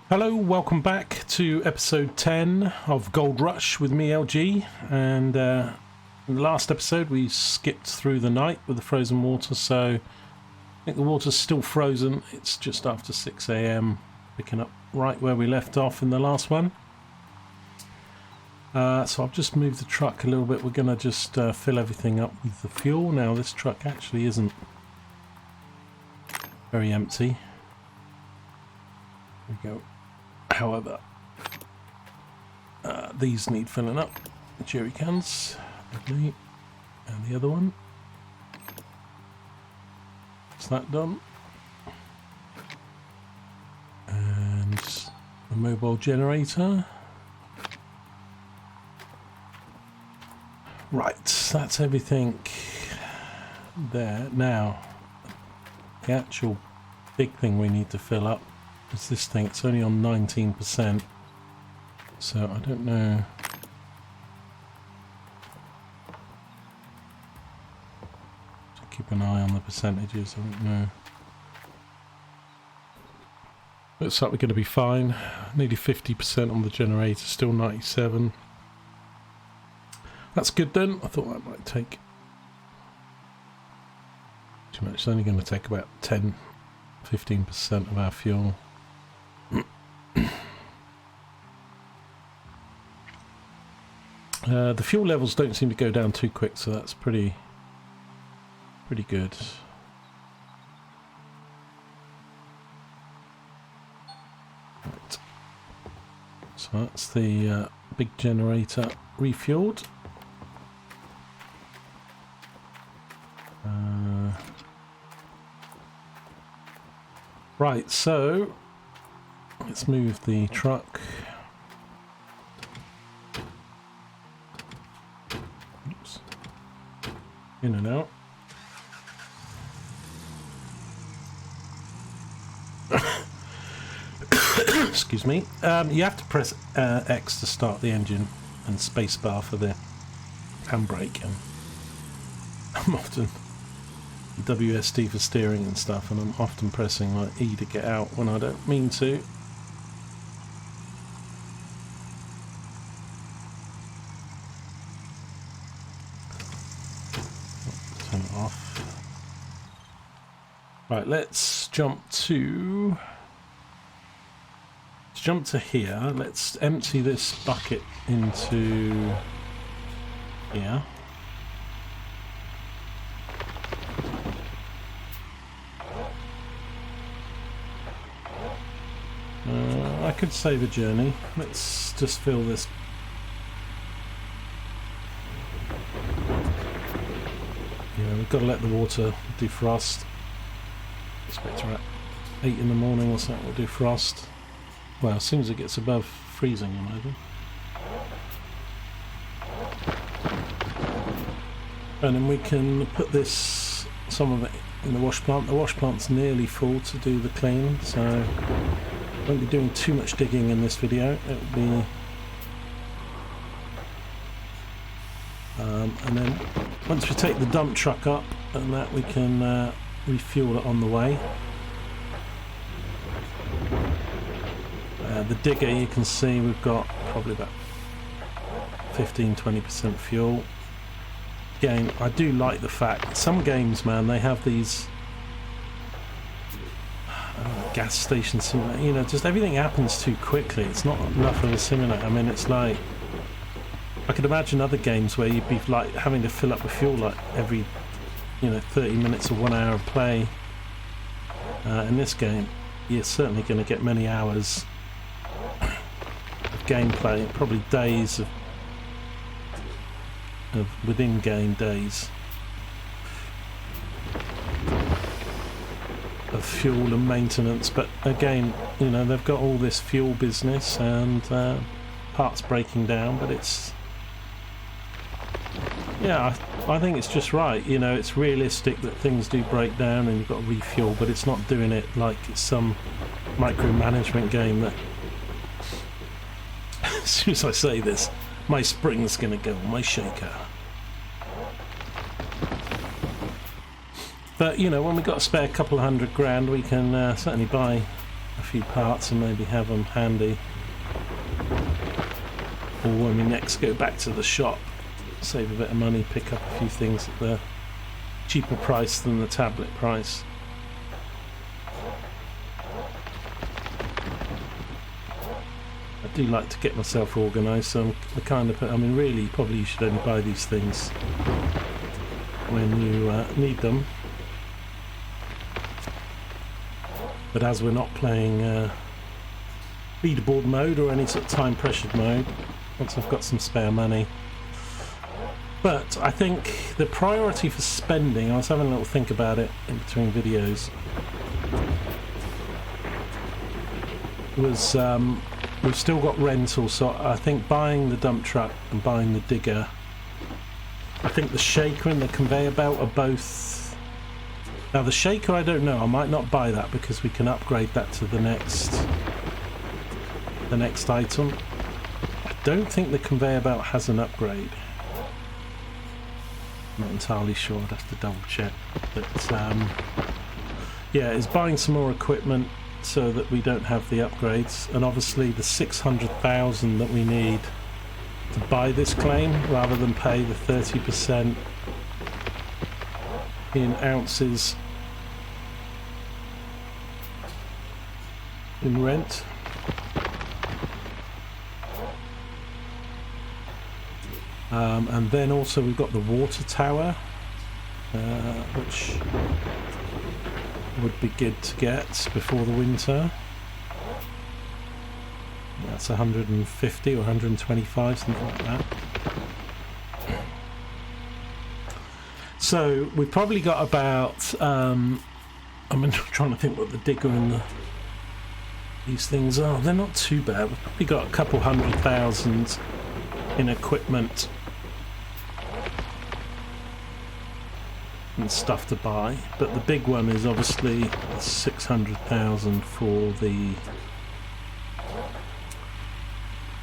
Hello, welcome back to episode 10 of Gold Rush with me, LG. And in the last episode we skipped through the night with the frozen water, so I think the water's still frozen. It's just after 6 AM, picking up right where we left off in the last one. So I've just moved the truck a little bit. We're going to just fill everything up with the fuel. Now this truck actually isn't very empty. There we go. However, these need filling up. The jerry cans, lovely, and the other one. Is that done? And the mobile generator. Right, that's everything there. Now, the actual big thing we need to fill up is this thing. It's only on 19%, so I don't know. So keep an eye on the percentages. I don't know. Looks like we're going to be fine. Nearly 50% on the generator, still 97. That's good then. I thought that might take too much. It's only going to take about 10-15% of our fuel. The fuel levels don't seem to go down too quick, so that's pretty good. Right. So that's the big generator refueled. Right, so let's move the truck. Oops. In and out. Excuse me. You have to press X to start the engine and spacebar for the handbrake, and I'm often WSD for steering and stuff, and I'm often pressing like E to get out when I don't mean to. Turn it off. Right, let's jump to here. Let's empty this bucket into here. I could save a journey. Let's just fill this. Yeah, we've got to let the water defrost. Expect her at 8 in the morning or something. We'll defrost. Well, as soon as it gets above freezing, I imagine. And then we can put this, some of it, in the wash plant. The wash plant's nearly full to do the clean, so won't be doing too much digging in this video. It'll be and then once we take the dump truck up and that, we can refuel it on the way. The digger, you can see we've got probably about 15-20% fuel. Again, I do like the fact some games, man, they have these gas station simulator, you know, just everything happens too quickly. It's not enough of a simulator. I mean, it's like, I could imagine other games where you'd be like having to fill up with fuel like every, 30 minutes or 1 hour of play. In this game, you're certainly going to get many hours of gameplay, probably days of within game days of fuel and maintenance. But again, they've got all this fuel business and parts breaking down, but it's, yeah, I think it's just right. It's realistic that things do break down and you've got to refuel, but it's not doing it like it's some micromanagement game that as soon as I say this, my spring's gonna go on my shaker. But when we got a spare couple of £100 grand, we can certainly buy a few parts and maybe have them handy. Or when we next go back to the shop, save a bit of money, pick up a few things at the cheaper price than the tablet price. I do like to get myself organised, so I'm the kind of, I mean really probably you should only buy these things when you need them. But as we're not playing leaderboard mode or any sort of time pressured mode, once I've got some spare money. But I think the priority for spending, I was having a little think about it in between videos, was we've still got rental, so I think buying the dump truck and buying the digger, I think the shaker and the conveyor belt are both. Now the shaker I don't know, I might not buy that because we can upgrade that to the next item. I don't think the conveyor belt has an upgrade. Not entirely sure, I'd have to double check. But yeah, it's buying some more equipment so that we don't have the upgrades, and obviously the 600,000 that we need to buy this claim rather than pay the 30% in ounces in rent. And then also we've got the water tower, which would be good to get before the winter. That's 150 or 125, something like that. So we've probably got about I'm trying to think what the digger and these things are. They're not too bad. We've probably got a couple 100,000 in equipment and stuff to buy, but the big one is obviously 600,000 for the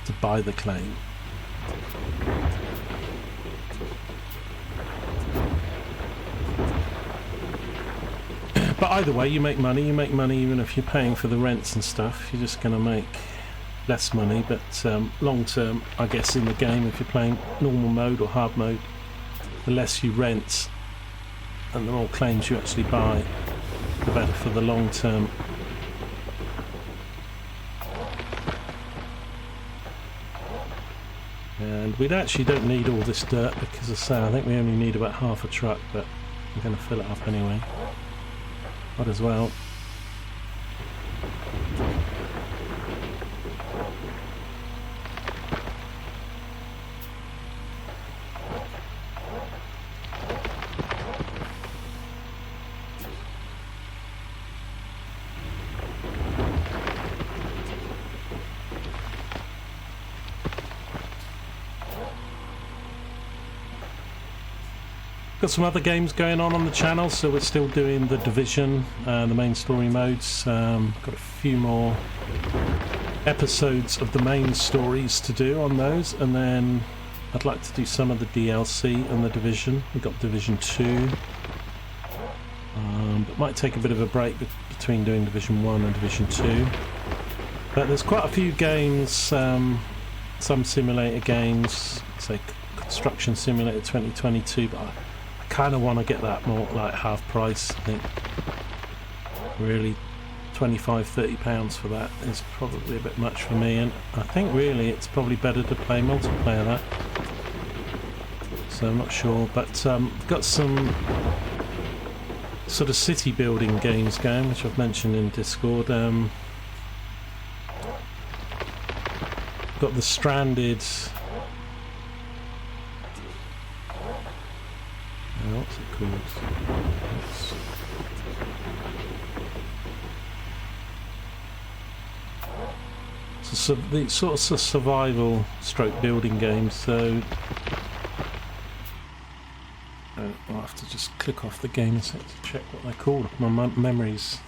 to buy the claim. But either way, you make money even if you're paying for the rents and stuff. You're just going to make less money, but long term, I guess in the game, if you're playing normal mode or hard mode, the less you rent and the more claims you actually buy, the better for the long term. And we actually don't need all this dirt because, as I say, I think we only need about half a truck, but I'm going to fill it up anyway. Might as well. Got some other games going on the channel, so we're still doing the Division, the main story modes. Got a few more episodes of the main stories to do on those, and then I'd like to do some of the DLC and the Division. We've got Division 2, but might take a bit of a break between doing Division 1 and Division 2. But there's quite a few games, some simulator games, say Construction Simulator 2022, but I kind of want to get that more like half price. I think really £25–30 for that is probably a bit much for me, and I think really it's probably better to play multiplayer that, so I'm not sure. But got some sort of city building games going, which I've mentioned in Discord. Got the Stranded, what's it called? So the sort of survival stroke building games, so I'll have to just click off the game to check what they're called. My memory's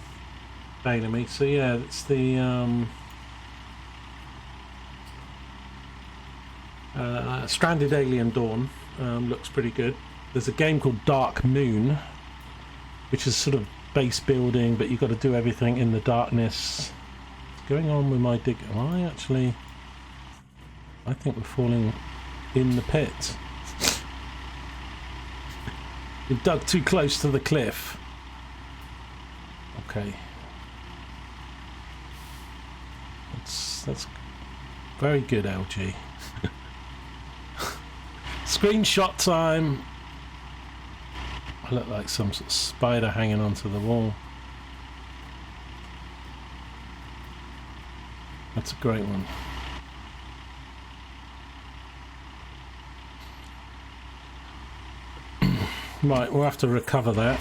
failing me. So yeah, it's the Stranded Alien Dawn. Looks pretty good. There's a game called Dark Moon, which is sort of base building, but you've got to do everything in the darkness. going on with my dig? Am I actually... I think we're falling in the pit. You've dug too close to the cliff. Okay. That's very good, LG. Screenshot time. I look like some sort of spider hanging onto the wall. That's a great one. Right, we'll have to recover that.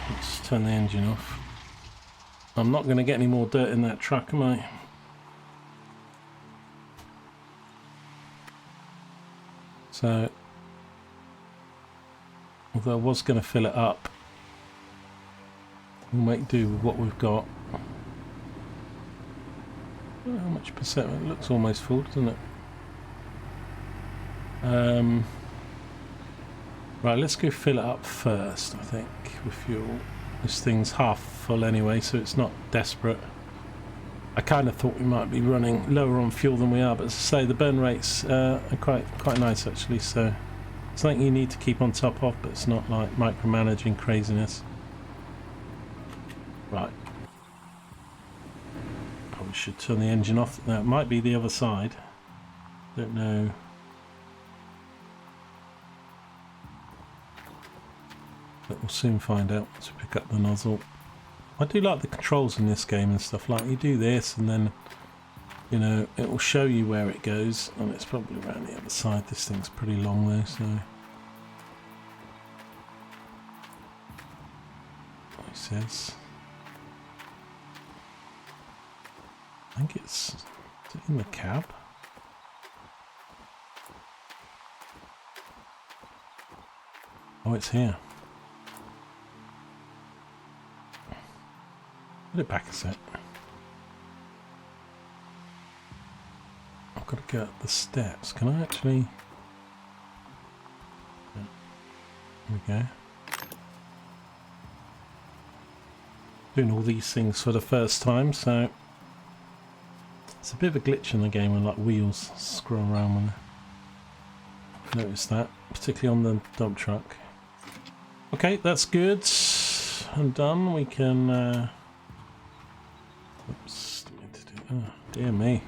Let's turn the engine off. I'm not going to get any more dirt in that truck, am I? So, although I was going to fill it up, we'll make do with what we've got. How much percent? It looks almost full, doesn't it? Right, let's go fill it up first, I think, with fuel. This thing's half full anyway, so it's not desperate. I kind of thought we might be running lower on fuel than we are, but as I say, the burn rates are quite nice actually, so it's something you need to keep on top of, but it's not like micromanaging craziness. Right. Probably should turn the engine off. That might be the other side. Don't know. But we'll soon find out once we pick up the nozzle. I do like the controls in this game and stuff. Like, you do this and then, you know, it will show you where it goes, and it's probably around the other side. This thing's pretty long though, so. What he says. I think it's in the cab. Oh, it's here. Put it back a sec. I've got to go up the steps. Can I actually... There we go. Doing all these things for the first time, so... It's a bit of a glitch in the game when like wheels scroll around when I notice that, particularly on the dump truck. Okay, that's good. And done. We can... Oops, didn't mean to do. Oh, dear me.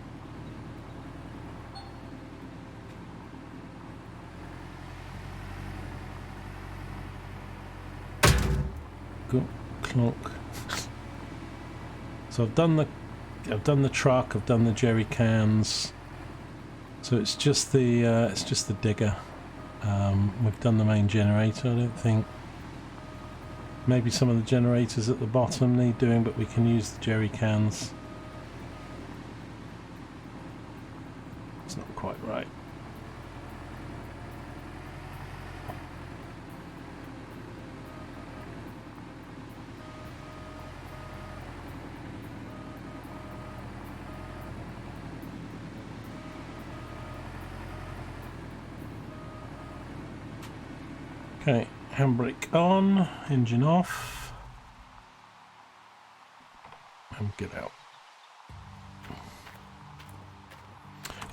Go clonk. So I've done the truck. I've done the jerry cans. So it's just the digger. We've done the main generator. I don't think. Maybe some of the generators at the bottom need doing, but we can use the jerry cans. It's not quite right. Okay. Handbrake on, engine off, and get out.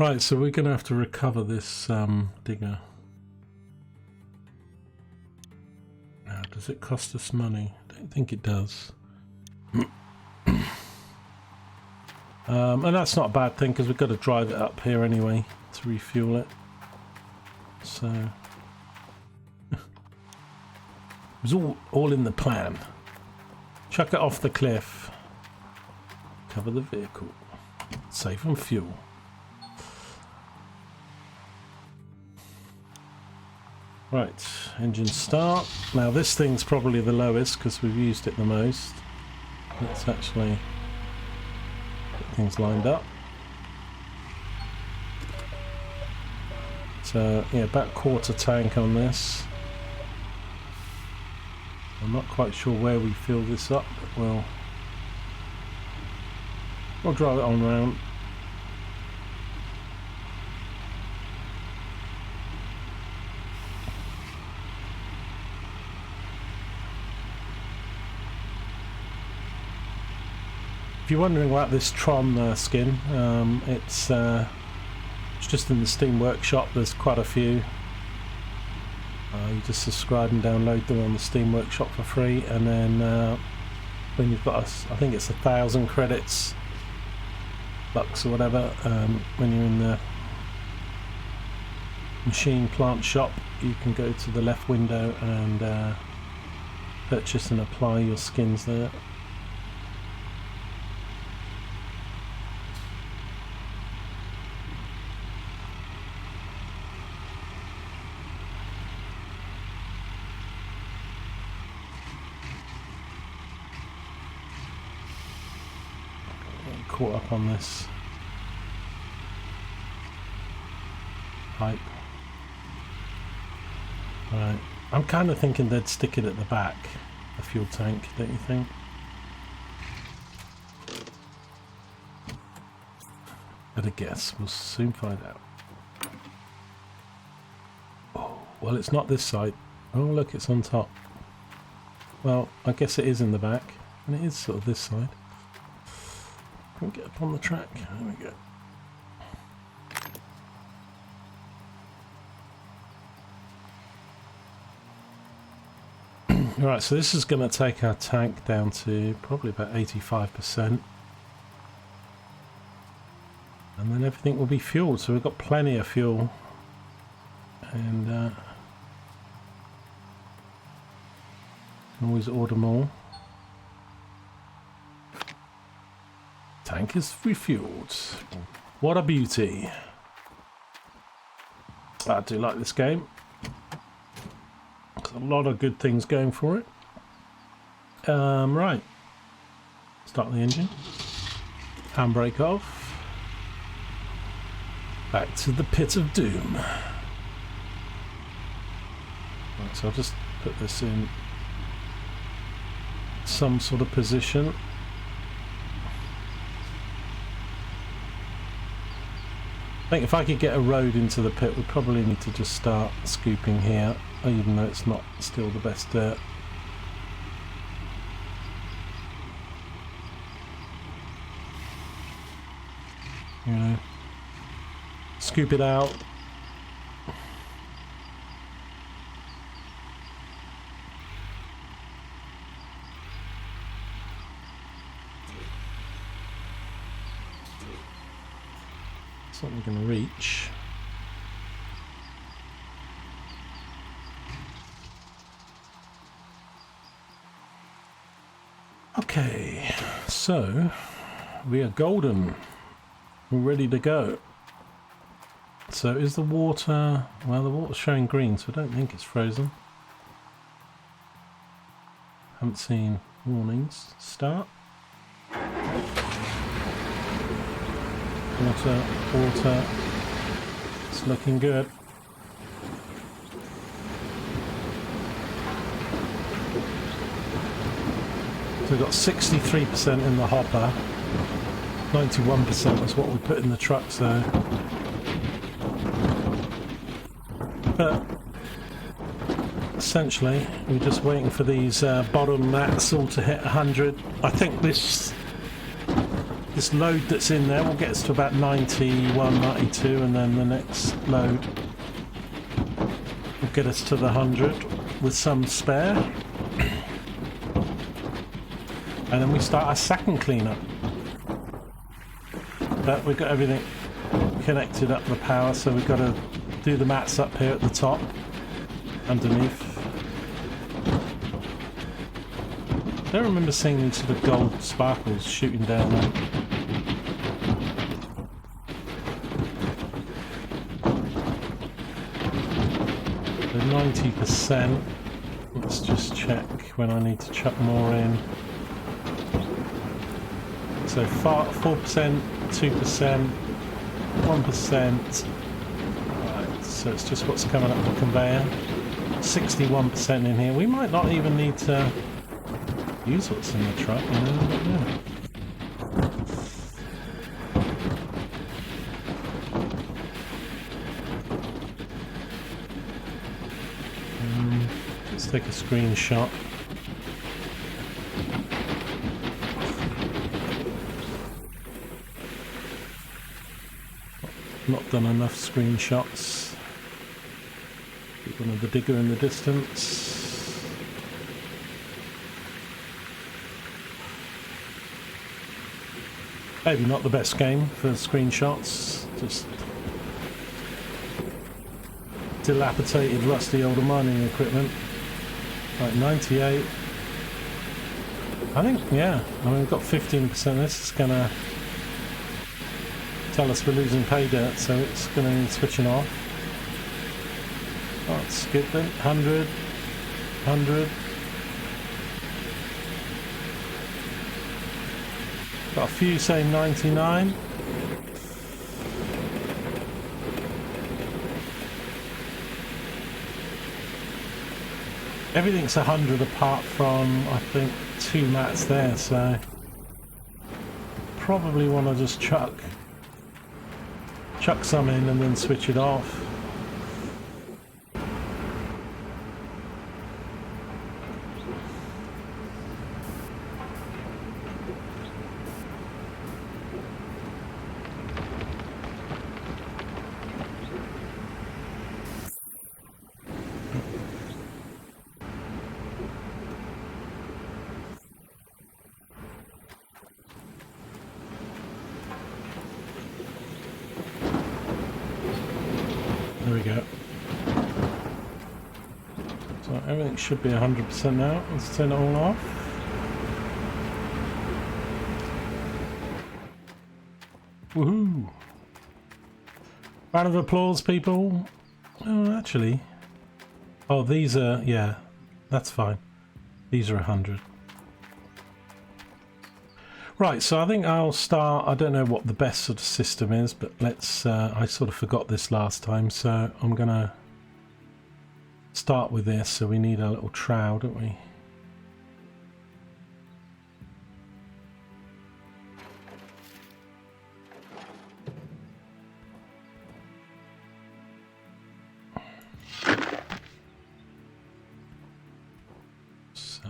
Right, so we're going to have to recover this digger. Now, does it cost us money? I don't think it does. And that's not a bad thing because we've got to drive it up here anyway to refuel it. So... It was all in the plan. Chuck it off the cliff. Cover the vehicle. Save on fuel. Right, engine start. Now this thing's probably the lowest because we've used it the most. Let's actually get things lined up. So yeah, about quarter tank on this. I'm not quite sure where we fill this up, but we'll drive it on round. If you're wondering about this Tron skin, it's just in the Steam Workshop. There's quite a few. You just subscribe and download them on the Steam Workshop for free, and then when you've got, I think it's 1,000 credits, bucks or whatever, when you're in the machine plant shop, you can go to the left window and purchase and apply your skins there. Caught up on this pipe. Right, I'm kind of thinking they'd stick it at the back, the fuel tank, don't you think? At a guess, we'll soon find out. Oh, well, it's not this side. Oh, look, it's on top. Well, I guess it is in the back, and it is sort of this side. Can we get up on the track? There we go. Alright, so this is going to take our tank down to probably about 85%. And then everything will be fueled, so we've got plenty of fuel. And can always order more. Tank is refueled. What a beauty. I do like this game. There's a lot of good things going for it. Right. Start the engine. Handbrake off. Back to the pit of doom. Right, so I'll just put this in some sort of position. I think if I could get a road into the pit, we'd probably need to just start scooping here, even though it's not still the best dirt. You know, scoop it out. It's not going to reach. Okay, so we are golden. We're ready to go. So is the water... Well, the water's showing green, so I don't think it's frozen. Haven't seen warnings. Start. Water, water. It's looking good. So we've got 63% in the hopper. 91% was what we put in the truck, so... But essentially, we're just waiting for these bottom mats all to hit 100. I think this load that's in there will get us to about 91, 92, and then the next load will get us to the 100 with some spare. And then we start our second cleanup. But we've got everything connected up the power, so we've got to do the mats up here at the top, underneath. I don't remember seeing these sort of gold sparkles shooting down there. So 90%. Let's just check when I need to chuck more in. So 4%, 2%, 1%. Right, so it's just what's coming up the conveyor. 61% in here. We might not even need to use what's in the truck, you know, I don't know. Let's take a screenshot. Not done enough screenshots. Keep one of the digger in the distance. Maybe not the best game for screenshots. Just dilapidated, rusty older mining equipment. Like 98. I think, yeah. I mean, we've got 15%. This is gonna tell us we're losing pay dirt, so it's gonna need switching off. Oh, it's good then. 100. 100. Got a few saying 99. Everything's 100 apart from, I think, 2 mats there, so probably want to just chuck some in and then switch it off. There we go. So everything should be 100% now. Let's turn it all off. Woohoo! Round of applause, people. Oh, actually. Oh, these are, yeah, that's fine. These are 100. Right, so I think I'll start. I don't know what the best sort of system is, but let's, I sort of forgot this last time, so I'm gonna start with this. So we need a little trowel, don't we? So,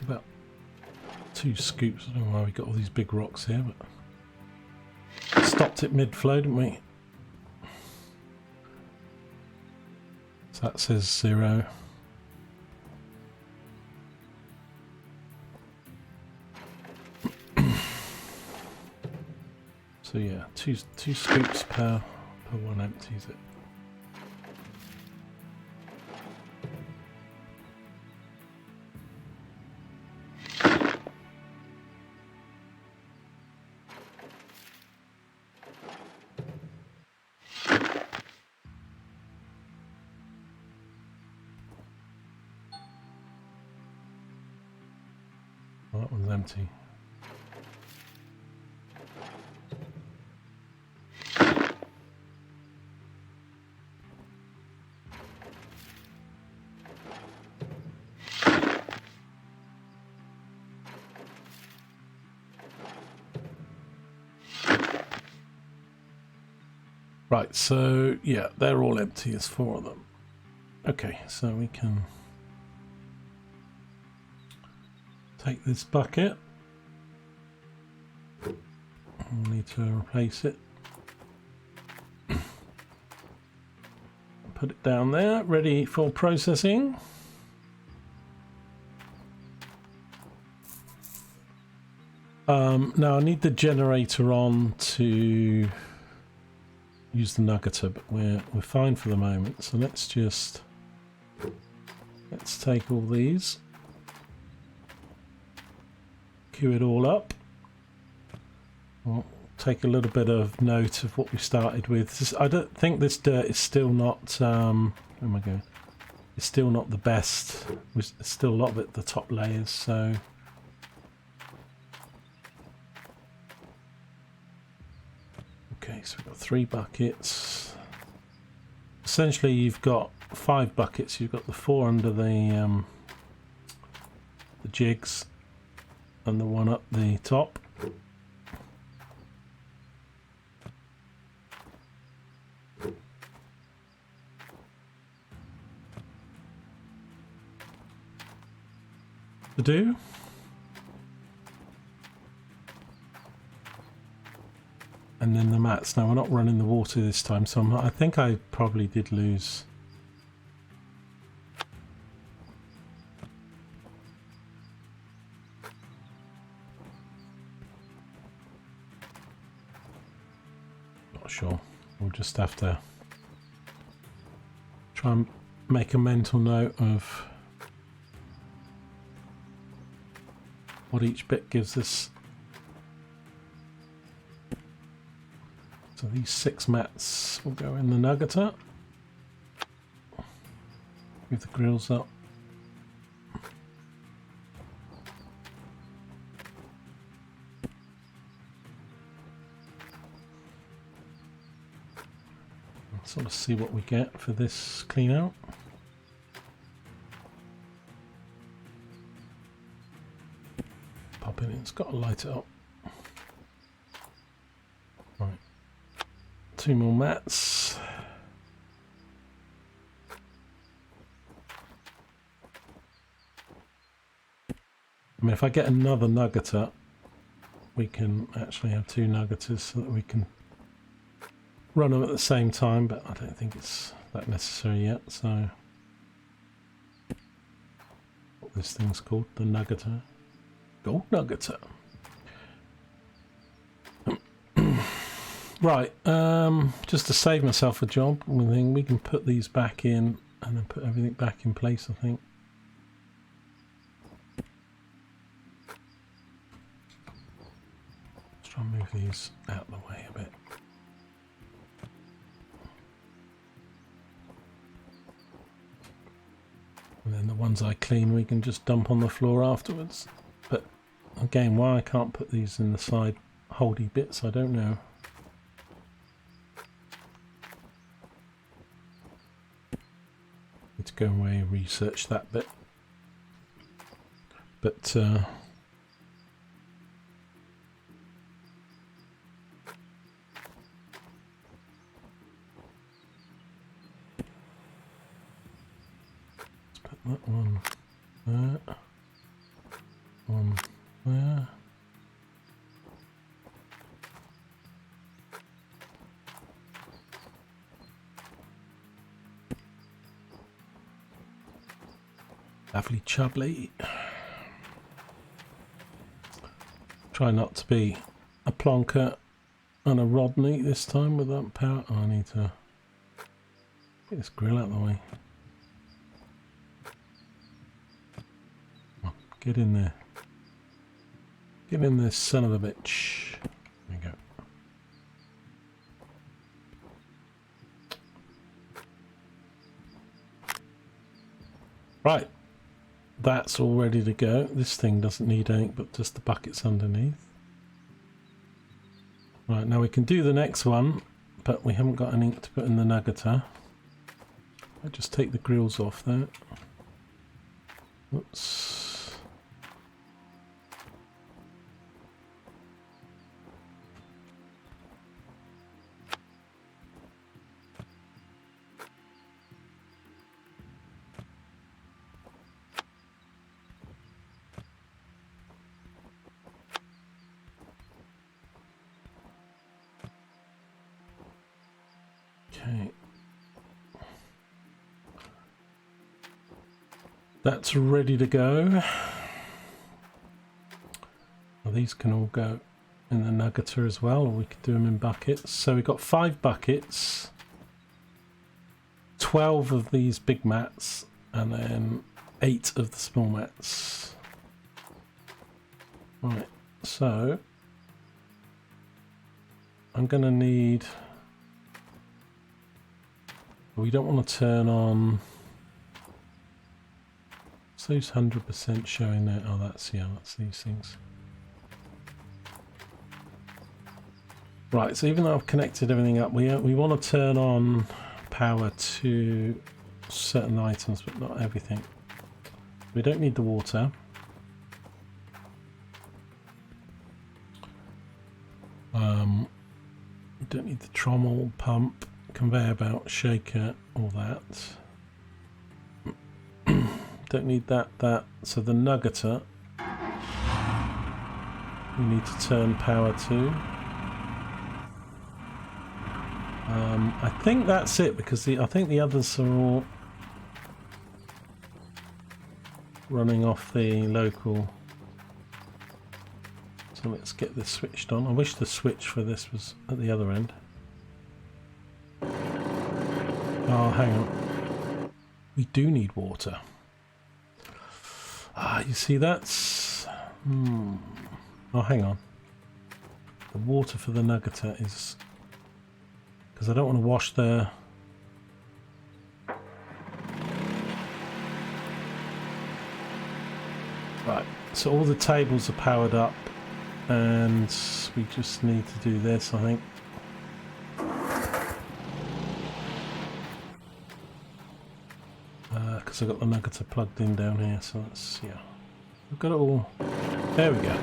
about 2 scoops. I don't know why we got all these big rocks here, but stopped it mid-flow, didn't we? So that says 0. So yeah, two scoops per one empties it. Oh, that one's empty. Right, so yeah, they're all empty, there's 4 of them. Okay, so we can take this bucket. We'll need to replace it. Put it down there, ready for processing. Now I need the generator on to use the nuggeter, but we're fine for the moment. So let's take all these, queue it all up. We'll take a little bit of note of what we started with. I don't think this dirt is still not. Where am I going? It's still not the best. There's still a lot of it, the top layers. So. Okay, so we've got 3 buckets. Essentially, you've got 5 buckets. You've got the 4 under the jigs, and the 1 up the top. To do. And and then the mats. Now we're not running the water this time, so I think I probably did lose. Not sure. We'll just have to try and make a mental note of what each bit gives us. So these 6 mats will go in the nuggeter with the grills up. Let's sort of see what we get for this clean out. Pop in, it's got to light it up. Right. 2 more mats. I mean, if I get another nuggeter, we can actually have 2 nuggeters so that we can run them at the same time, but I don't think it's that necessary yet. So, what this thing's called, the nuggeter. Gold nuggeter. Right, just to save myself a job, we can put these back in and then put everything back in place, I think. Let's try and move these out of the way a bit. And then the ones I clean we can just dump on the floor afterwards. But again, why I can't put these in the side holdy bits, I don't know. Need to go away and research that bit. But let's put that one there, one there. Lovely chubbly. Try not to be a plonker and a Rodney this time with that power. Oh, I need to get this grill out of the way. Oh, get in there. Get in there, son of a bitch. There you go. Right. That's all ready to go. This thing doesn't need anything but just the buckets underneath. Right, now we can do the next one, but we haven't got anything to put in the nuggeter. I'll just take the grills off there. Oops. Okay, that's ready to go. Well, these can all go in the nuggeter as well, or we could do them in buckets. So we've got 5 buckets, 12 of these big mats, and then 8 of the small mats. Right, so I'm going to need... We don't want to turn on... So those 100% showing there. Oh, that's, yeah, that's these things. Right, so even though I've connected everything up, we want to turn on power to certain items, but not everything. We don't need the water. We don't need the trommel, pump, conveyor belt, shaker, all that. Don't need that. So the nuggeter, we need to turn power to. I think that's it because I think the others are all running off the local. So let's get this switched on. I wish the switch for this was at the other end. Oh, hang on. We do need water. Ah, you see that's... Oh, hang on. The water for the nuggeter is... Because I don't want to wash the... Right, so all the tables are powered up and we just need to do this, I think. Because I've got the nuggeter plugged in down here, so that's, yeah. We've got it all... There we go.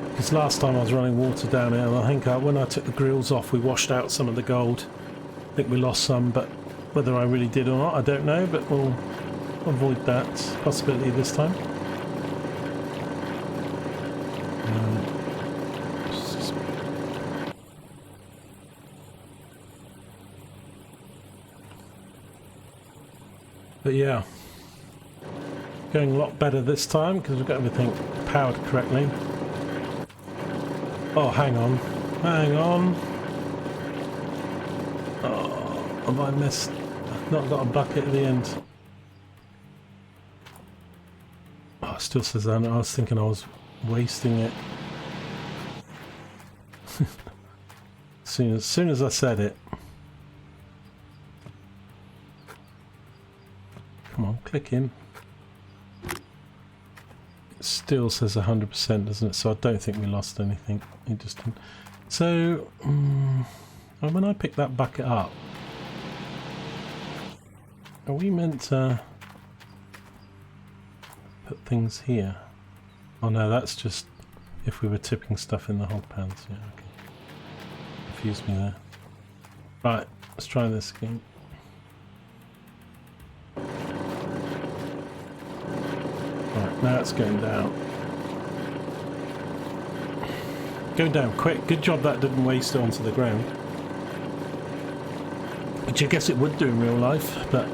Because last time I was running water down here, and I think when I took the grills off we washed out some of the gold. I think we lost some, but whether I really did or not, I don't know, but we'll avoid that possibility this time. But yeah, going a lot better this time because we've got everything powered correctly. Oh, hang on. Hang on. Oh, have I missed? I've not got a bucket at the end. Oh, it still says that. I was thinking I was wasting it. As soon as I said it. Come on, click in. It still says 100%, doesn't it? So I don't think we lost anything. It just didn't. So when I pick that bucket up, are we meant to put things here? Oh no, that's just if we were tipping stuff in the hog pans. Yeah, okay. Confused me there. Right, let's try this again. Right, now it's going down. Going down quick. Good job that didn't waste it onto the ground. Which I guess it would do in real life, but...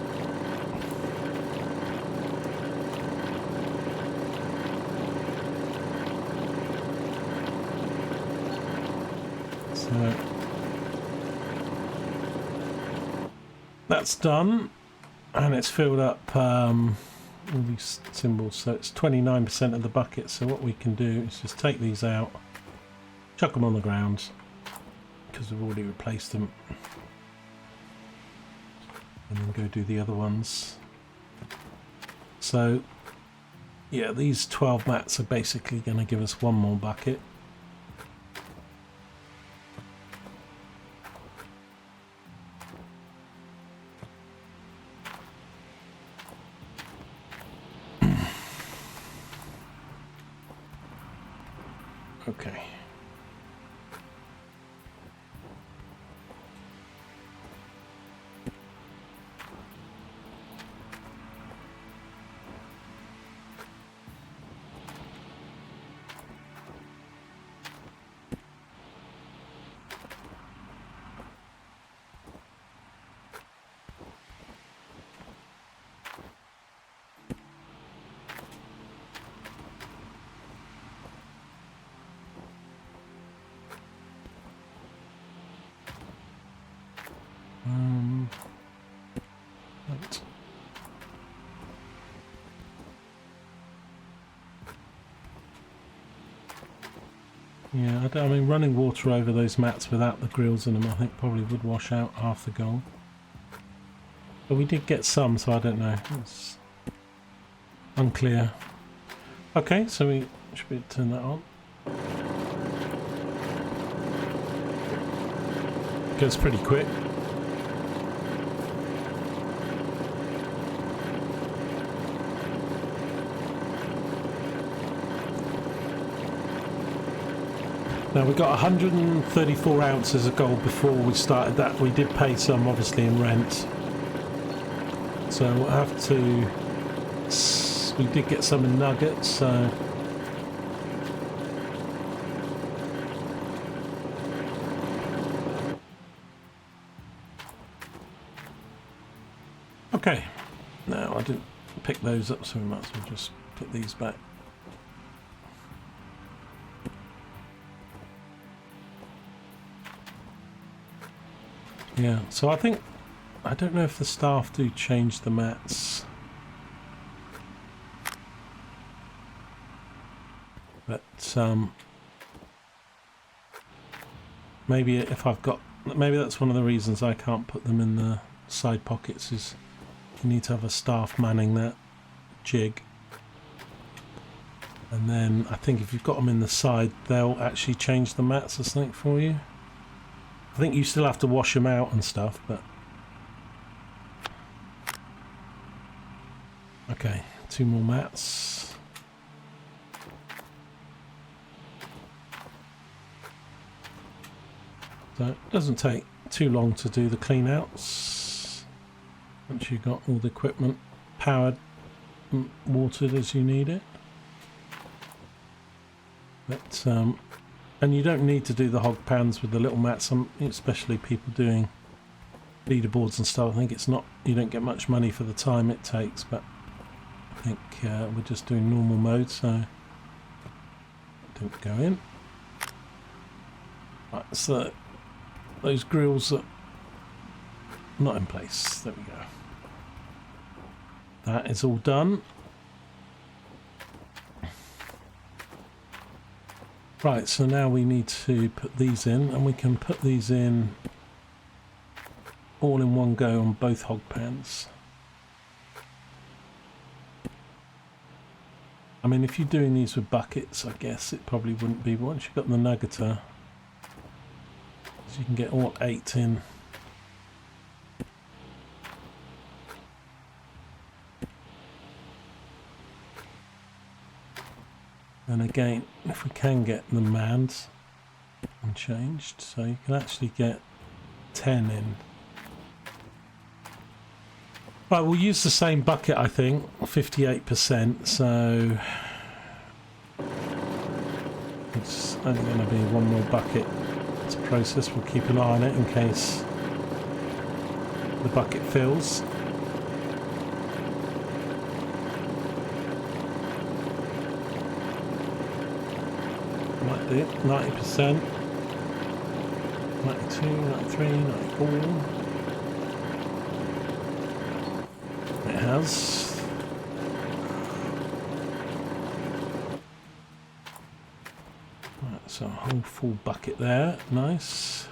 So... That's done. And it's filled up all these symbols, so it's 29% of the bucket. So what we can do is just take these out, chuck them on the ground, because we've already replaced them, and then go do the other ones. So yeah, these 12 mats are basically going to give us one more bucket. Okay. Right. Yeah, I mean, running water over those mats without the grills in them, I think probably would wash out half the gold. But we did get some, so I don't know. It's unclear. Okay, so we should be able to turn that on. Goes pretty quick. Now we got 134 ounces of gold before we started that. We did pay some obviously in rent. So we'll have to... We did get some in nuggets, so... Okay, now I didn't pick those up, so we might as well just put these back. Yeah, so I think, I don't know if the staff do change the mats, but maybe if I've got, maybe that's one of the reasons I can't put them in the side pockets, is you need to have a staff manning that jig. And then I think if you've got them in the side, they'll actually change the mats or something for you. I think you still have to wash them out and stuff, but... Okay, 2 more mats. So it doesn't take too long to do the clean outs once you've got all the equipment powered and watered as you need it. But and you don't need to do the hog pans with the little mats, especially people doing leaderboards and stuff. I think it's not, you don't get much money for the time it takes, but I think we're just doing normal mode, so don't go in. Right, so those grills are not in place. There we go. That is all done. Right, so now we need to put these in, and we can put these in all in one go on both hog pans. I mean, if you're doing these with buckets, I guess it probably wouldn't be, but once you've got the nuggeter, so you can get all 8 in. And again, if we can get them manned and changed, so you can actually get 10 in. Right, we'll use the same bucket, I think, 58%, so it's only going to be 1 more bucket to process. We'll keep an eye on it in case the bucket fills. Might do 90%, 92, 93, 94. It has. Right, so a whole full bucket there, nice.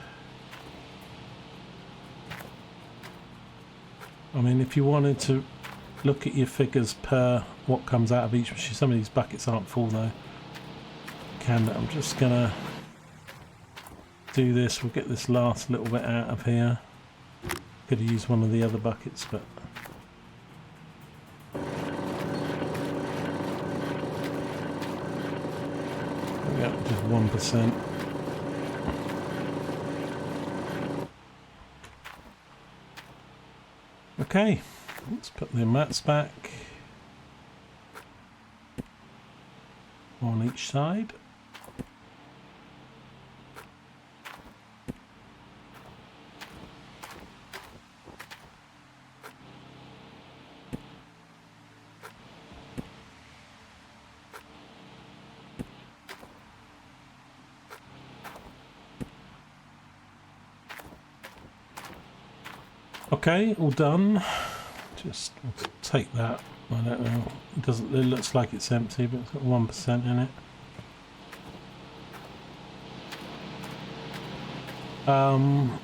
I mean, if you wanted to look at your figures per what comes out of each machine, some of these buckets aren't full though. I'm just gonna do this. We'll get this last little bit out of here. Could have used one of the other buckets, but yeah, just 1%. Okay, let's put the mats back on each side. Okay, all done. Just take that. I don't know. It looks like it's empty, but it's got 1% in it.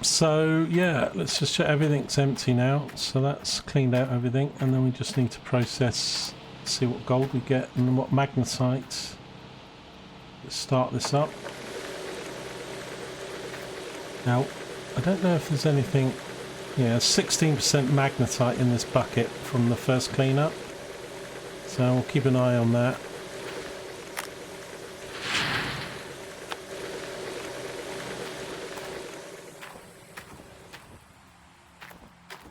So yeah, let's just check everything's empty now. So that's cleaned out everything, and then we just need to process, see what gold we get and what magnesite. Let's start this up. Now, I don't know if there's anything. Yeah, 16% magnetite in this bucket from the first cleanup, so we'll keep an eye on that.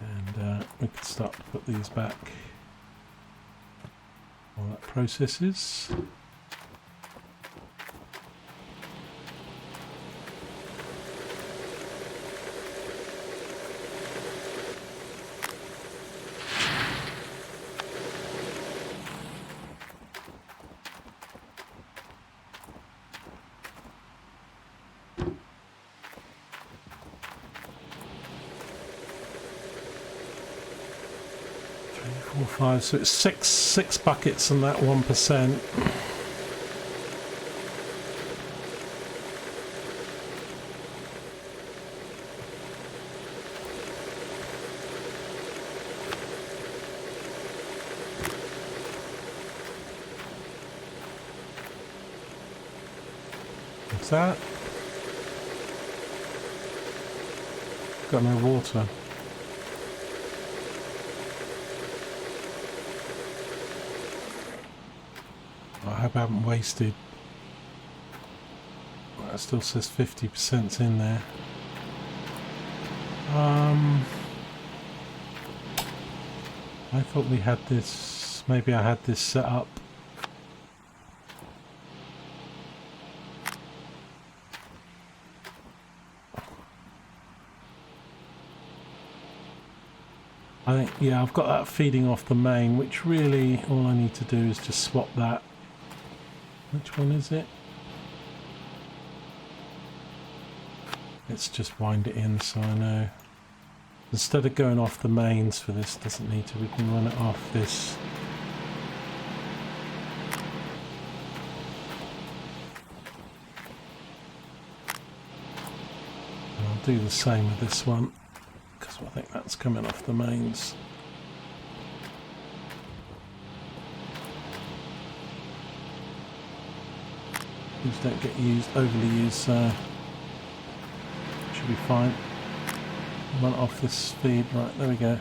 And we can start to put these back while that processes. 4, 5. So it's six buckets and that 1%. What's that? Got no water. I hope I haven't wasted. Well, it still says 50% in there. I thought we had this. Maybe I had this set up. I think, yeah, I've got that feeding off the main, which really all I need to do is just swap that. Which one is it? Let's just wind it in so I know. Instead of going off the mains for this, doesn't need to, we can run it off this. And I'll do the same with this one, because I think that's coming off the mains. These don't get overly used, so should be fine. Run off this speed, right, there we go.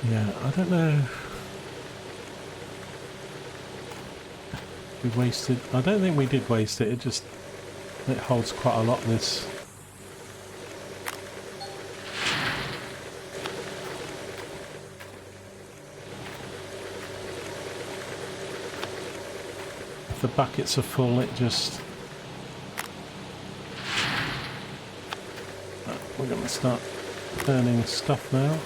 Yeah, I don't know. We wasted, I don't think we did waste it, it holds quite a lot, this. The buckets are full, it just... we're going to start burning stuff now.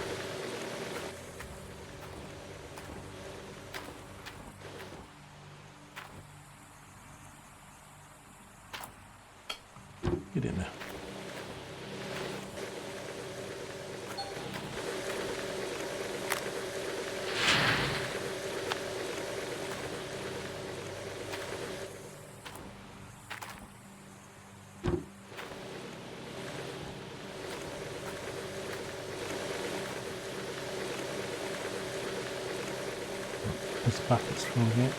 Get in there. This bucket's full here.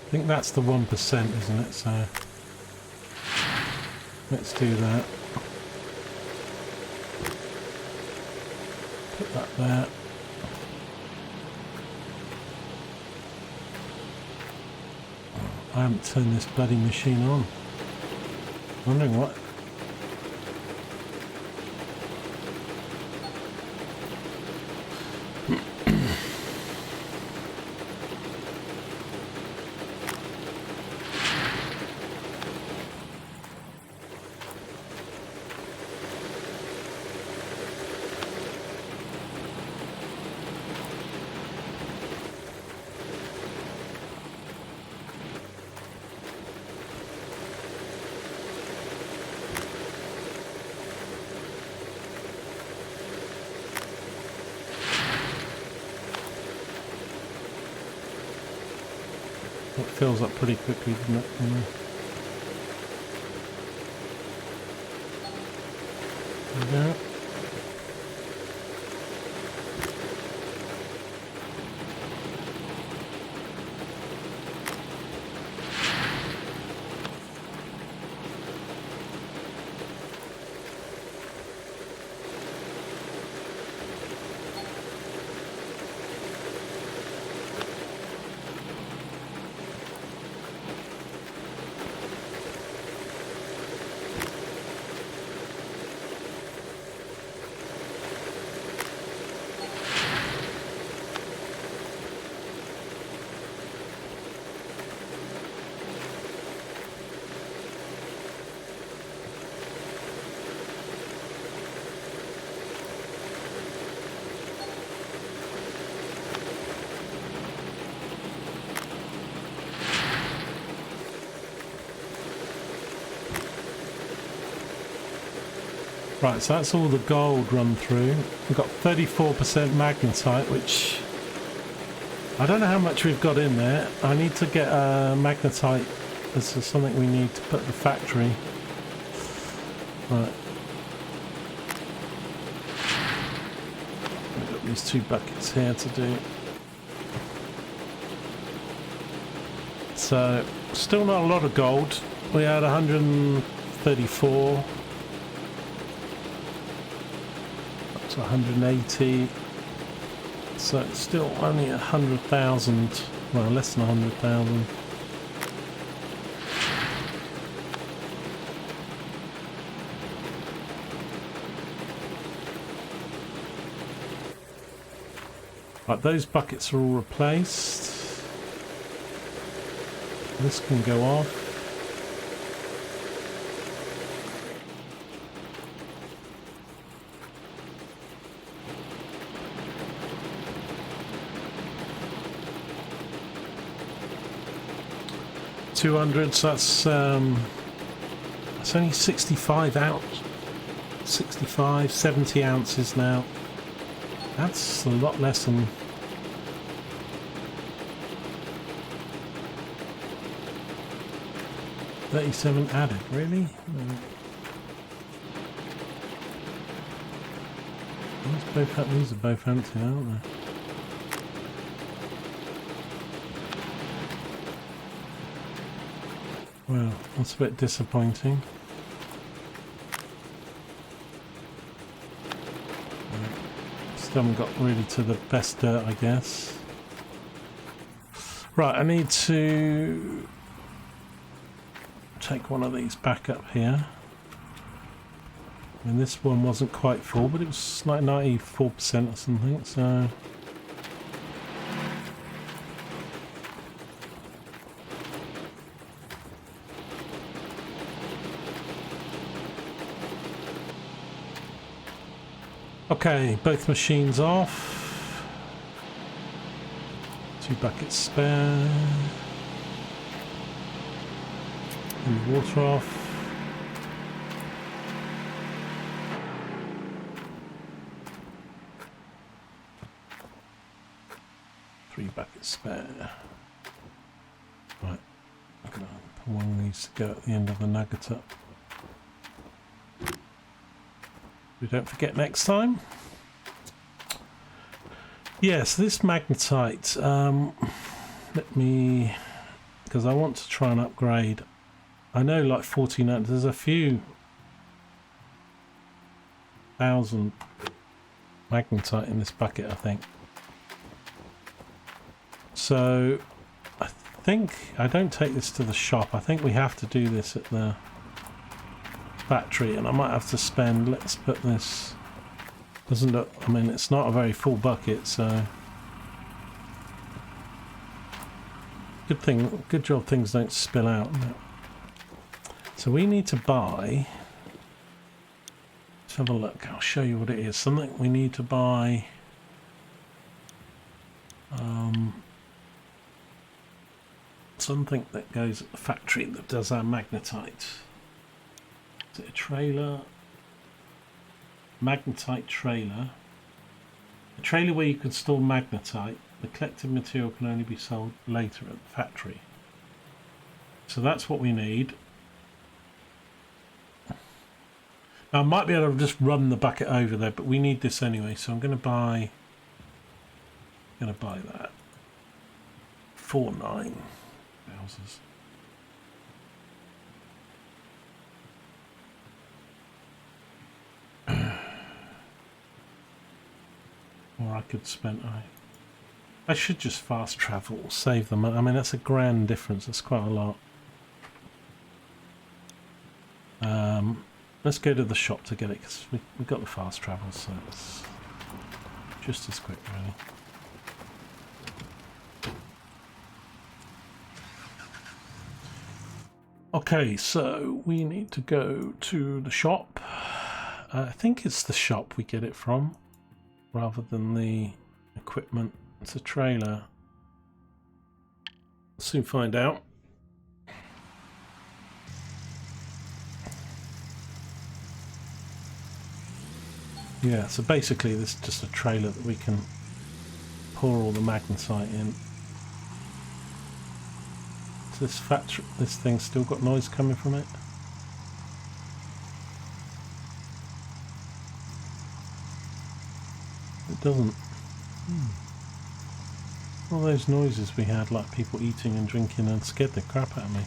I think that's the 1%, isn't it? So let's do that. Put that there. I haven't turned this bloody machine on. Wondering what. It fills up pretty quickly, doesn't it? There we go. Right, so that's all the gold run through. We've got 34% magnetite, which I don't know how much we've got in there. I need to get magnetite. This is something we need to put in the factory. Right. We've got these 2 buckets here to do. So, still not a lot of gold. We had 134. Up to 180. So it's still only 100,000. Well, less than 100,000. Right, those buckets are all replaced. This can go off. $200, so that's only 65 ounce, 65, 70 ounces now. That's a lot less than. $37 added, really? These are both empty, aren't they? Well, that's a bit disappointing. Still haven't got really to the best dirt, I guess. Right, I need to take one of these back up here. And this one wasn't quite full, but it was like 94% or something, so. Okay, both machines off. 2 buckets spare. And the water off. Three buckets spare. Right, I'm gonna put one of these to go at the end of the nugget up. We don't forget next time. Yes, this magnetite. Let me, because I want to try and upgrade. I know, like 1400. There's a few thousand magnetite in this bucket, I think. So I think I don't take this to the shop. I think we have to do this at the factory, and I might have to spend. Let's put this. Doesn't look. I mean, it's not a very full bucket, so good thing. Good job things don't spill out. So we need to buy. Let's have a look. I'll show you what it is. Something we need to buy. Something that goes at the factory that does our magnetite. Is it a trailer? Magnetite trailer. A trailer where you can store magnetite. The collected material can only be sold later at the factory. So that's what we need. Now I might be able to just run the bucket over there, but we need this anyway, so I'm going to buy that. 49 houses. Or I could spend. I should just fast travel, save them. I mean, that's a grand difference. That's quite a lot. Let's go to the shop to get it, because we've got the fast travel, so it's just as quick, really. Okay, so we need to go to the shop. I think it's the shop we get it from, rather than the equipment. It's a trailer. We'll soon find out. Yeah, so basically this is just a trailer that we can pour all the magnetite in. Is this thing's still got noise coming from it? It doesn't. All those noises we had, like people eating and drinking, and scared the crap out of me.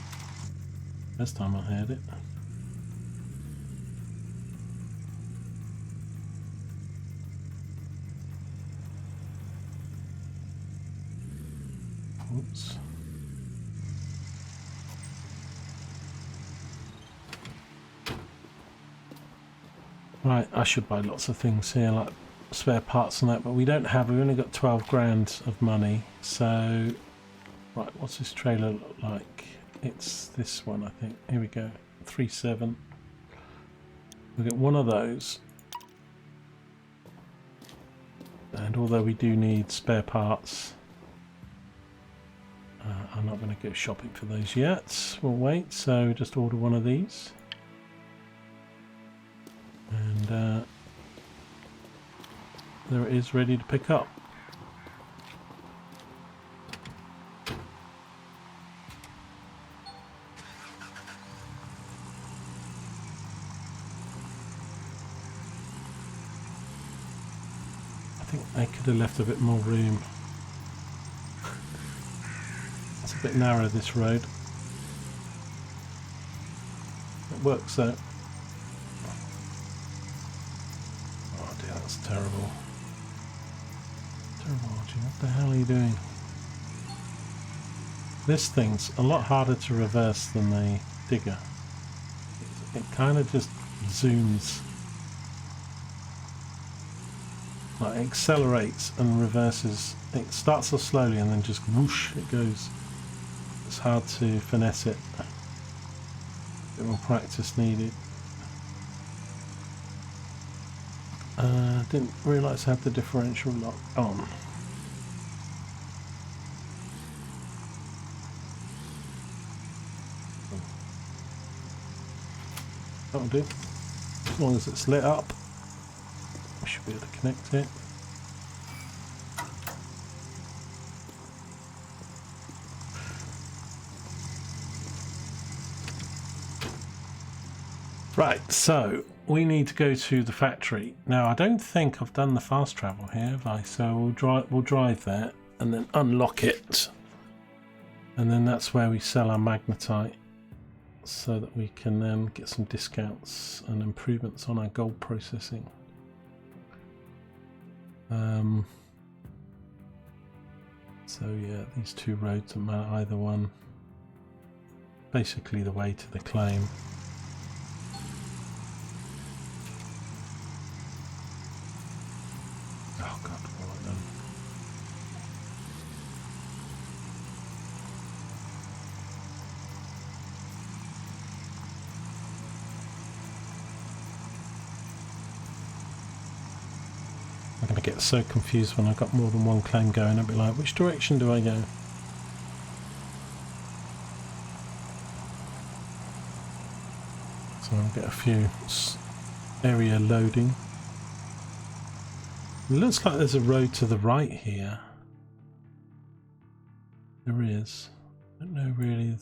First time I heard it. Oops. Right, I should buy lots of things here, like spare parts and that, but we've only got 12 grand of money, so... Right, what's this trailer look like? It's this one, I think. Here we go, 3.7. We'll get one of those. And although we do need spare parts, I'm not going to go shopping for those yet. We'll wait, so just order one of these. And there it is, ready to pick up. I think I could have left a bit more room. It's a bit narrow, this road. It works though. Oh dear, that's terrible. Terrible, Archie. What the hell are you doing? This thing's a lot harder to reverse than the digger. It kind of just zooms. Like, it accelerates and reverses. It starts off slowly and then just whoosh, it goes. It's hard to finesse it. A bit more practice needed. Didn't realise I had the differential lock on. That'll do. As long as it's lit up, I should be able to connect it. Right, so we need to go to the factory. Now I don't think I've done the fast travel here, have I? So we'll drive there and then unlock it. And then that's where we sell our magnetite, so that we can then get some discounts and improvements on our gold processing. So yeah, these two roads don't matter, either one. Basically the way to the claim. Oh god, what have I done? I'm going to get so confused when I've got more than one claim going. I'll be like, which direction do I go? So I'll get a few area loading. It looks like there's a road to the right here. There is. I don't know really. I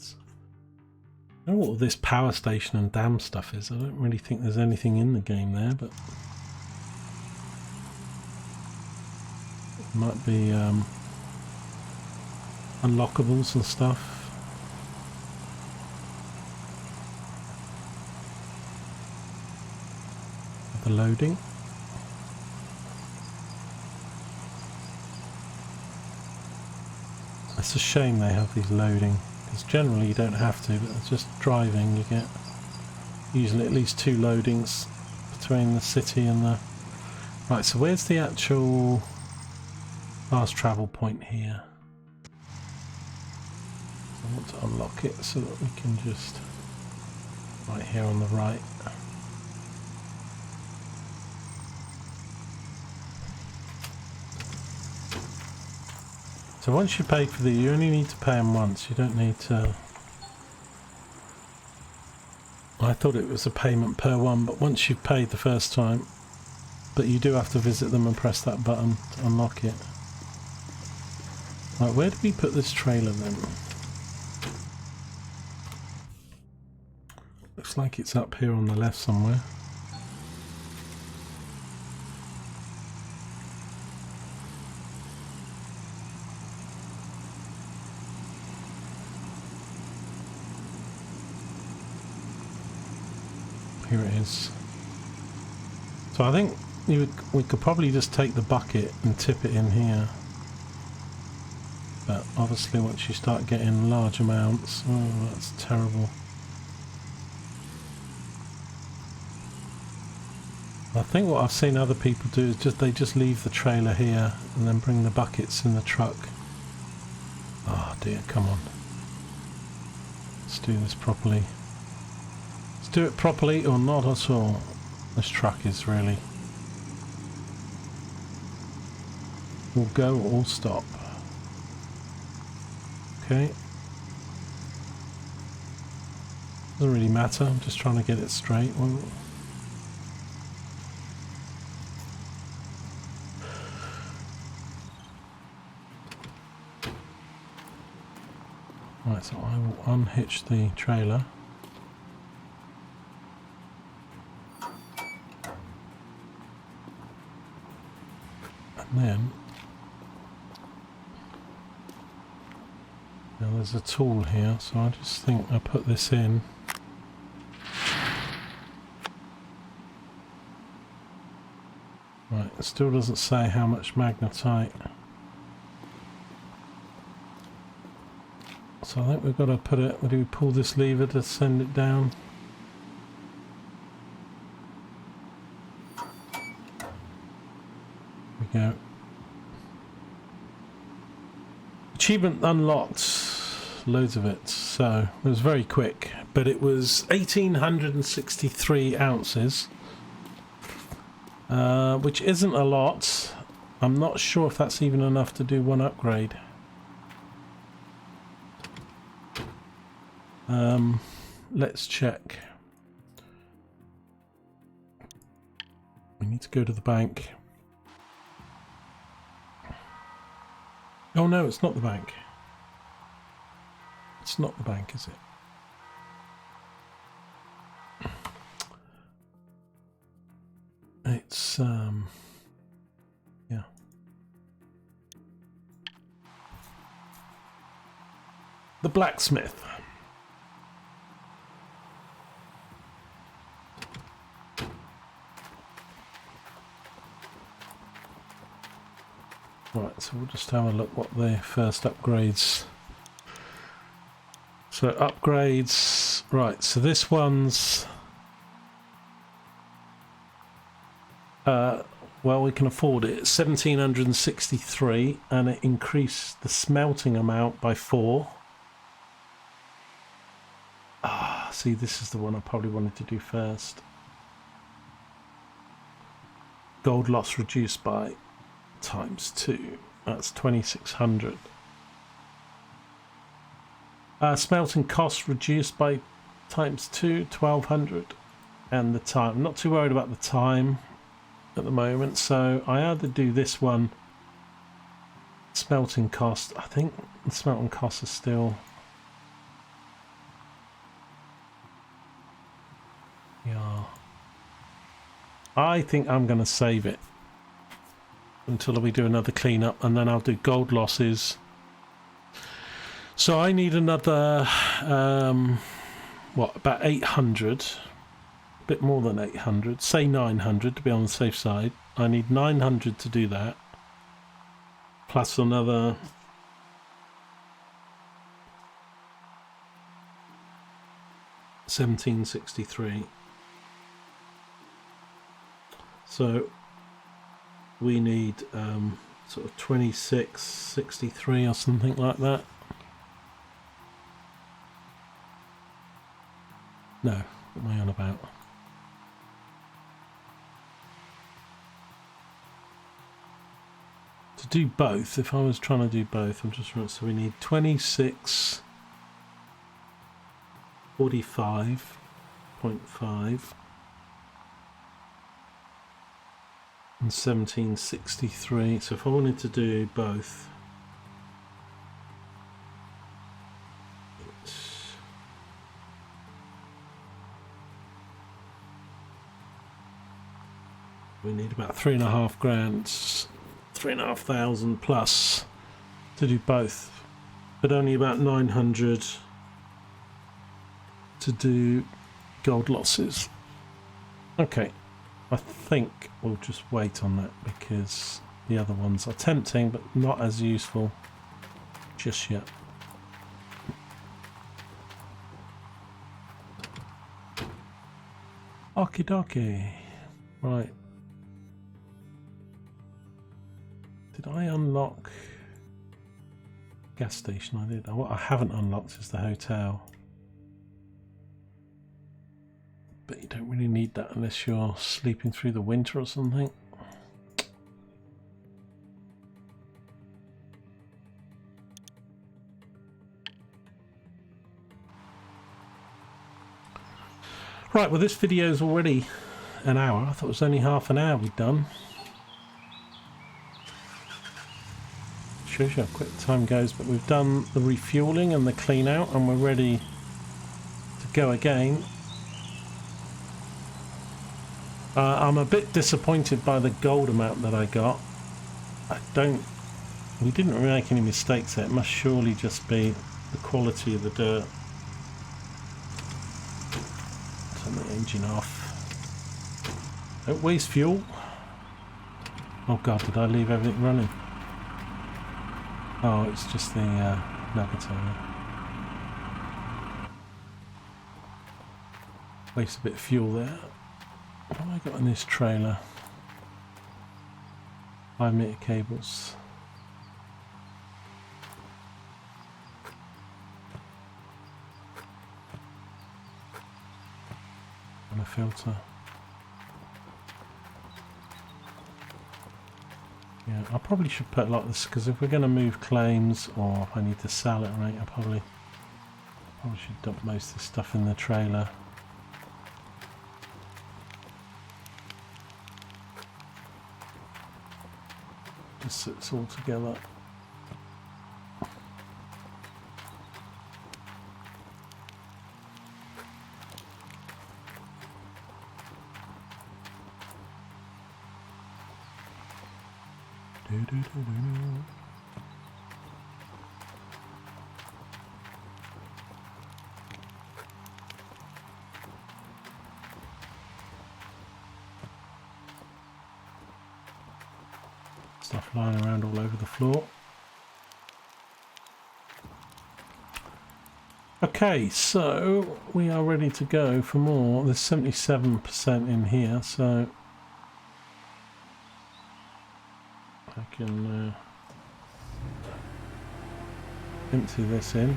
don't know what all this power station and dam stuff is. I don't really think there's anything in the game there, but it might be unlockables and stuff. The loading. It's a shame they have these loading, because generally you don't have to, but it's just driving you get usually at least 2 loadings between the city and the... Right, so where's the actual fast travel point here? I want to unlock it so that we can just... Right here on the right. So once you pay for these, you only need to pay them once. You don't need to... I thought it was a payment per one, but once you've paid the first time, but you do have to visit them and press that button to unlock it. Right, where did we put this trailer then? Looks like it's up here on the left somewhere. Here it is. So I think we could probably just take the bucket and tip it in here. But obviously once you start getting large amounts, oh, that's terrible. I think what I've seen other people do is they just leave the trailer here and then bring the buckets in the truck. Oh dear, come on. Let's do this properly. Let's do it properly or not at all. This truck is really... We'll go or stop. Okay. Doesn't really matter, I'm just trying to get it straight. Well, right, so I will unhitch the trailer. And then now there's a tool here, so I just think I put this in. Right, it still doesn't say how much magnetite. So I think we've got to put it, do we pull this lever to send it down? There we go. Achievement unlocked. Loads of it. So it was very quick, but it was 1,863 ounces, which isn't a lot. I'm not sure if that's even enough to do one upgrade. Let's check. We need to go to the bank. Oh no, it's not the bank. It's not the bank, is it? It's yeah. The blacksmith. Right, so we'll just have a look what the first upgrades. So upgrades, right, so this one's well, we can afford it. 1,763, and it increased the smelting amount by 4. Ah, see, this is the one I probably wanted to do first. Gold loss reduced by ×2. That's 2,600. Smelting cost reduced by ×2, 1,200. And the time. I'm not too worried about the time at the moment, so I either do this one. Smelting cost. I think the smelting costs are still. Yeah. I think I'm going to save it until we do another cleanup, and then I'll do gold losses. So I need another, what, about 800, a bit more than 800, say 900 to be on the safe side. I need 900 to do that, plus another 1,763. So we need sort of 2663 or something like that. No, what am I on about? To do both, if I was trying to do both, I'm just right. So we need 2645.5. and 1763. So if I wanted to do both, we need about 3.5 grand, 3,500 plus to do both, but only about 900 to do gold losses. Okay, I think we'll just wait on that because the other ones are tempting but not as useful just yet. Okie dokie. Right. Did I unlock gas station? I did. What I haven't unlocked is the hotel. But you don't really need that unless you're sleeping through the winter or something. Right, well this video is already an hour. I thought it was only half an hour we'd done. Shows you how quick time goes, but we've done the refueling and the clean out and we're ready to go again. I'm a bit disappointed by the gold amount that I got. We didn't really make any mistakes there. It must surely just be the quality of the dirt. Turn the engine off. Don't waste fuel. Oh god, did I leave everything running? Oh, it's just the nugget area. Waste a bit of fuel there. What have I got in this trailer? 5-meter cables. And a filter. Yeah, I probably should put like this because if we're going to move claims or if I need to sell it, right, I probably should dump most of this stuff in the trailer. Just so it's all together. Stuff lying around all over the floor. Okay, so we are ready to go for more. There's 77% in here, so I can empty this in.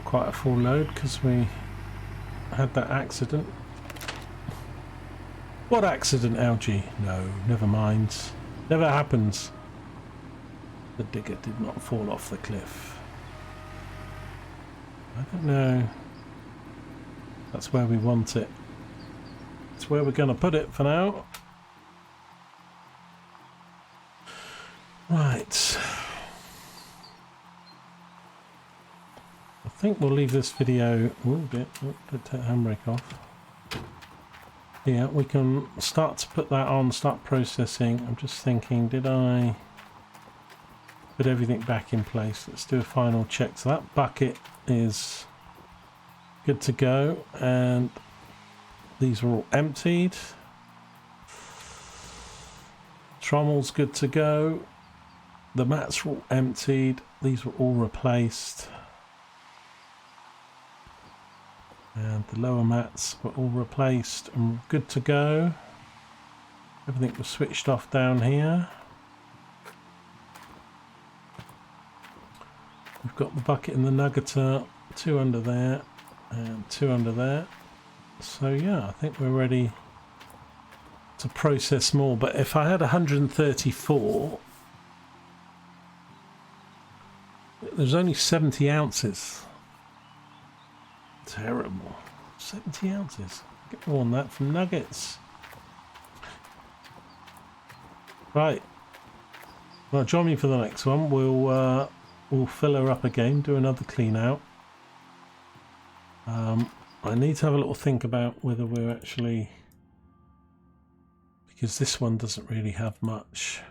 Quite a full load because we had that accident. What accident, Algie? No, never mind. Never happens. The digger did not fall off the cliff. I don't know. That's where we want it. It's where we're going to put it for now. Right. I think we'll leave this video. Don't take the handbrake off. Yeah, we can start to put that on, start processing. I'm just thinking, did I put everything back in place? Let's do a final check. So that bucket is good to go, and these are all emptied. Trommel's good to go. The mats were all emptied. These were all replaced. And the lower mats were all replaced and good to go. Everything was switched off down here. We've got the bucket and the nuggeter, 2 under there and 2 under there. So yeah, I think we're ready to process more. But if I had 134, there's only 70 ounces. Terrible. 70 ounces. Get more than that from nuggets. Right. Well, join me for the next one. We'll fill her up again, do another clean out. I need to have a little think about whether we're actually, because this one doesn't really have much.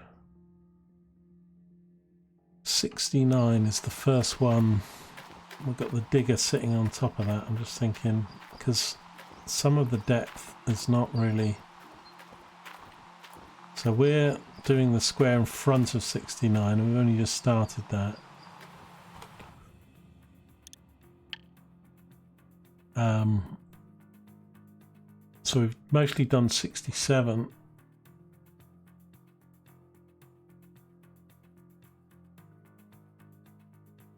69 is the first one. We've got the digger sitting on top of that. I'm just thinking, because some of the depth is not really. So we're doing the square in front of 69 and we've only just started that. So we've mostly done 67.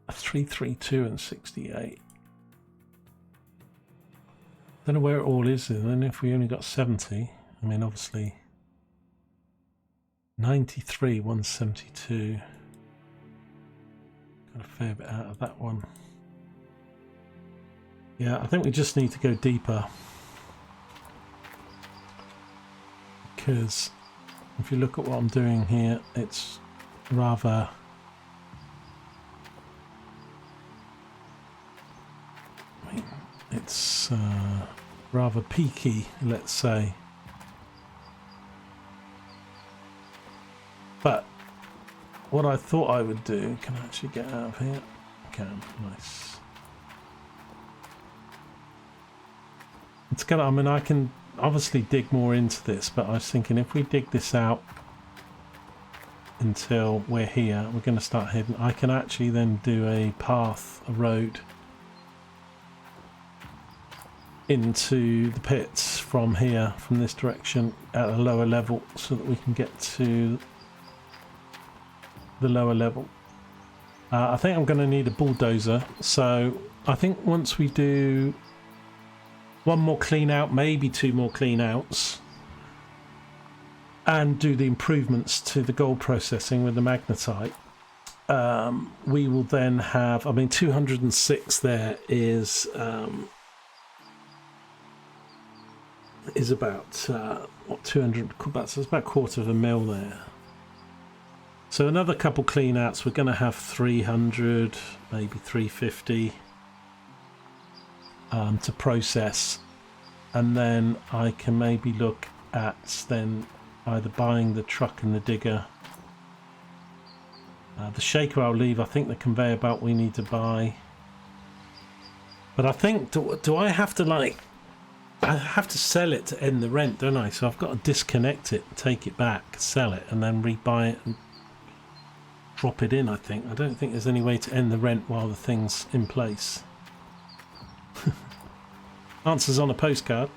A 332 and 68. Don't know where it all is then if we only got 70. I mean, obviously 93, 172. Got a fair bit out of that one. Yeah, I think we just need to go deeper. Because if you look at what I'm doing here, it's rather rather peaky, let's say. But what I thought I would do, can I actually get out of here? I can, nice. It's gonna, I mean, I can obviously dig more into this, but I was thinking if we dig this out until we're here, we're going to start heading. I can actually then do a path, a road into the pits from here, from this direction at a lower level, so that we can get to the lower level. I think I'm going to need a bulldozer, so I think once we do one more clean out, maybe two more clean outs, and do the improvements to the gold processing with the magnetite, we will then have, I mean, 206 there is about what, 200, so it's about $250,000 there. So another couple clean outs, we're going to have 300, maybe 350 to process, and then I can maybe look at then either buying the truck and the digger. The shaker I'll leave. I think the conveyor belt we need to buy, but I think do I have to, like, I have to sell it to end the rent, don't I? So I've got to disconnect it, take it back, sell it, and then rebuy it and drop it in. I don't think there's any way to end the rent while the thing's in place. Answers on a postcard.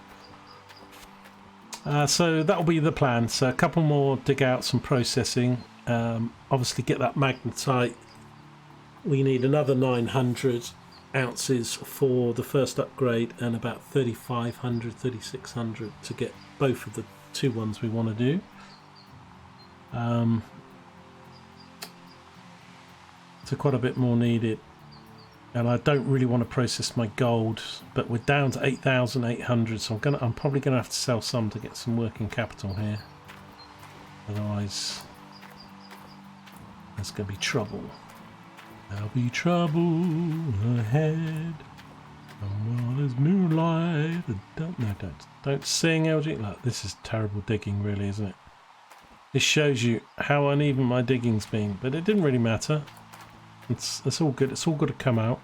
So that'll be the plan. So a couple more dig outs and processing. Obviously get that magnetite. We need another 900 ounces for the first upgrade and about 3,500, 3,600 to get both of the two ones we want to do. So quite a bit more needed. And I don't really want to process my gold, but we're down to 8,800, so I'm probably gonna have to sell some to get some working capital here. Otherwise, there's gonna be trouble. There'll be trouble ahead. And while there's moonlight, don't sing, LG. Look, this is terrible digging, really, isn't it? This shows you how uneven my digging's been, but it didn't really matter. It's all good. It's all got to come out.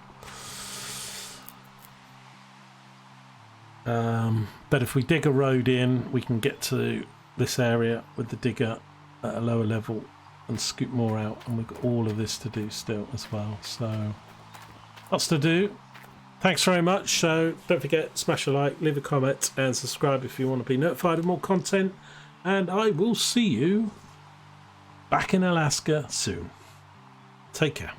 But if we dig a road in, we can get to this area with the digger at a lower level and scoop more out, and we've got all of this to do still as well. So lots to do. Thanks very much. So don't forget, smash a like, leave a comment, and subscribe if you want to be notified of more content. And I will see you back in Alaska soon. Take care.